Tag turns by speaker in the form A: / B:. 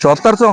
A: 7400،